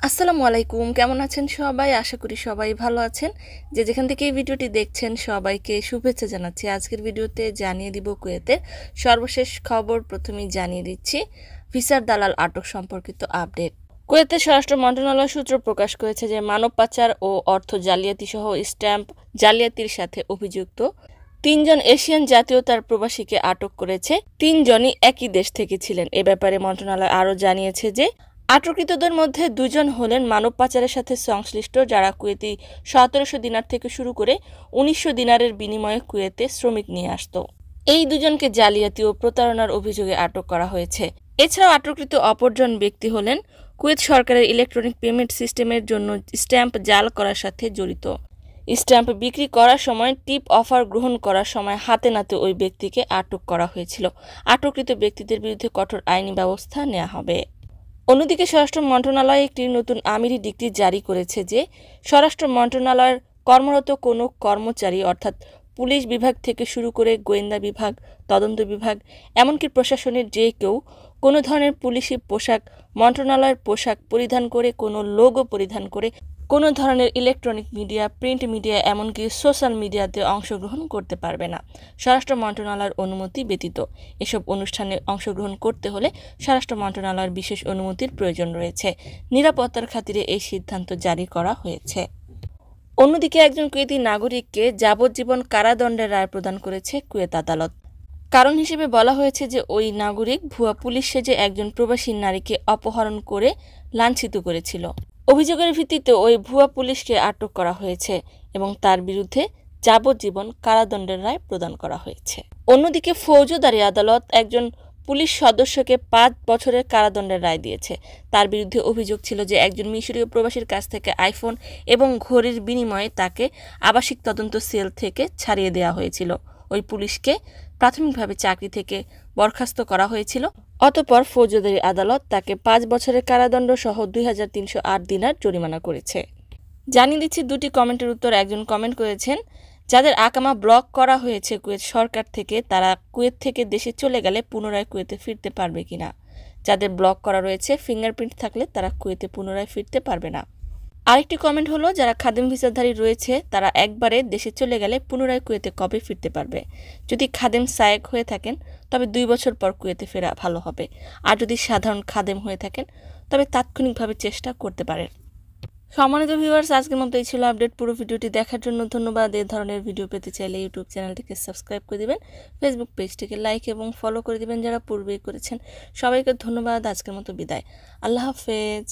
আসসালামু আলাইকুম, কেমন আছেন সবাই? আশা করি সবাই ভালো আছেন। যে যেখান থেকে এই ভিডিওটি দেখছেন সবাইকে শুভেচ্ছা জানাচ্ছি। আজকের ভিডিওতে জানিয়ে দিব কুয়েতের সর্বশেষ খবর। প্রথমেই জানিয়ে দিচ্ছি ভিসার দালাল আটক সম্পর্কিত আপডেট। কুয়েতের স্বরাষ্ট্র মন্ত্রণালয় সূত্র প্রকাশ করেছে যে মানব পাচার ও অর্থ জালিয়াতি সহ স্ট্যাম্প জালিয়াতির সাথে অভিযুক্ত 3জন এশিয়ান জাতীয়তার প্রবাসীকে আটক করেছে। 3জনই একই দেশ থেকে ছিলেন। এ ব্যাপারে মন্ত্রণালয় আরও জানিয়েছে যে আটককৃতদের মধ্যে 2জন হলেন মানব পাচারের সাথে সংশ্লিষ্ট, যারা কুয়েতি 1700 দিনার থেকে শুরু করে 1900 দিনারের বিনিময়ে কুয়েতে শ্রমিক নিয়ে আসত। এই 2জনকে জালিয়াতি ও প্রতারণার অভিযোগে আটক করা হয়েছে। এছাড়াও আটককৃত অপরজন ব্যক্তি হলেন কুয়েত সরকারের ইলেকট্রনিক পেমেন্ট সিস্টেমের জন্য স্ট্যাম্প জাল করার সাথে জড়িত। স্ট্যাম্প বিক্রি করার সময় টিপ অফার গ্রহণ করার সময় হাতে নাতে ওই ব্যক্তিকে আটক করা হয়েছিল। আটককৃত ব্যক্তিদের বিরুদ্ধে কঠোর আইনি ব্যবস্থা নেওয়া হবে। অন্যদিকে স্বরাষ্ট্র মন্ত্রণালয় একটি নতুন আমিরি ডিক্রি জারি করেছে যে স্বরাষ্ট্র মন্ত্রণালয়ের কর্মরত কোনো কর্মচারী অর্থাৎ পুলিশ বিভাগ থেকে শুরু করে গোয়েন্দা বিভাগ, তদন্ত বিভাগ, এমনকি প্রশাসনের যে কেউ কোনো ধরনের পুলিশি পোশাক, মন্ত্রণালয়ের পোশাক পরিধান করে, কোনো লোগো পরিধান করে কোনো ধরনের ইলেকট্রনিক মিডিয়া, প্রিন্ট মিডিয়া, এমনকি সোশ্যাল মিডিয়াতে অংশগ্রহণ করতে পারবে না স্বরাষ্ট্র মন্ত্রণালয়ের অনুমতি ব্যতীত। এসব অনুষ্ঠানে অংশগ্রহণ করতে হলে স্বরাষ্ট্র মন্ত্রণালয়ের বিশেষ অনুমতির প্রয়োজন রয়েছে। নিরাপত্তার খাতিরে এই সিদ্ধান্ত জারি করা হয়েছে। অন্যদিকে একজন কুয়েতি নাগরিককে যাবজ্জীবন কারাদণ্ডের রায় প্রদান করেছে কুয়েত আদালত। কারণ হিসেবে বলা হয়েছে যে ওই নাগরিক ভুয়া পুলিশ সেজে একজন প্রবাসী নারীকে অপহরণ করে লাঞ্ছিত করেছিল। অভিযোগের ভিত্তিতে ওই ভুয়া পুলিশকে আটক করা হয়েছে এবং তার বিরুদ্ধে যাবজ্জীবন কারাদণ্ডের রায় প্রদান করা হয়েছে। অন্যদিকে ফৌজদারি আদালত একজন পুলিশ সদস্যকে 5 বছরের কারাদণ্ডের রায় দিয়েছে। তার বিরুদ্ধে অভিযোগ ছিল যে একজন মিশরীয় প্রবাসীর কাছ থেকে আইফোন এবং ঘড়ির বিনিময়ে তাকে আবাসিক তদন্ত সেল থেকে ছাড়িয়ে দেওয়া হয়েছিল। ওই পুলিশকে প্রাথমিকভাবে চাকরি থেকে বরখাস্ত করা হয়েছিল। অতঃপর ফৌজদারি আদালত তাকে 5 বছরের কারাদণ্ড সহ 2308 দিনার জরিমানা করেছে। জানিয়ে দিচ্ছি 2টি কমেন্টের উত্তর। একজন কমেন্ট করেছেন, যাদের আকামা ব্লক করা হয়েছে কুয়েত সরকার থেকে, তারা কুয়েত থেকে দেশে চলে গেলে পুনরায় কুয়েতে ফিরতে পারবে কিনা। যাদের ব্লক করা রয়েছে, ফিঙ্গারপ্রিন্ট থাকলে তারা কুয়েতে পুনরায় ফিরতে পারবে না। আরেকটি কমেন্ট হলো, যারা খাদেম ভিসাধারী রয়েছে তারা একবারে দেশে চলে গেলে পুনরায় কুয়েতে কবে ফিরতে পারবে। যদি খাদেম সায়েক হয়ে থাকেন তবে 2 বছর পর কুয়েতে ফেরা ভালো হবে। আর যদি সাধারণ খাদেম হয়ে থাকেন তবে তাৎক্ষণিকভাবে চেষ্টা করতে পারেন। সম্মানিত ভিউয়ার্স, আজকের মতো এই ছিল আপডেট। পুরো ভিডিওটি দেখার জন্য ধন্যবাদ। এই ধরনের ভিডিও পেতে চাইলে ইউটিউব চ্যানেলটিকে সাবস্ক্রাইব করে দিবেন, ফেসবুক পেজটিকে লাইক এবং ফলো করে দিবেন যারা পূর্বেই করেছেন। সবাইকে ধন্যবাদ। আজকের মতো বিদায়। আল্লাহ হাফেজ।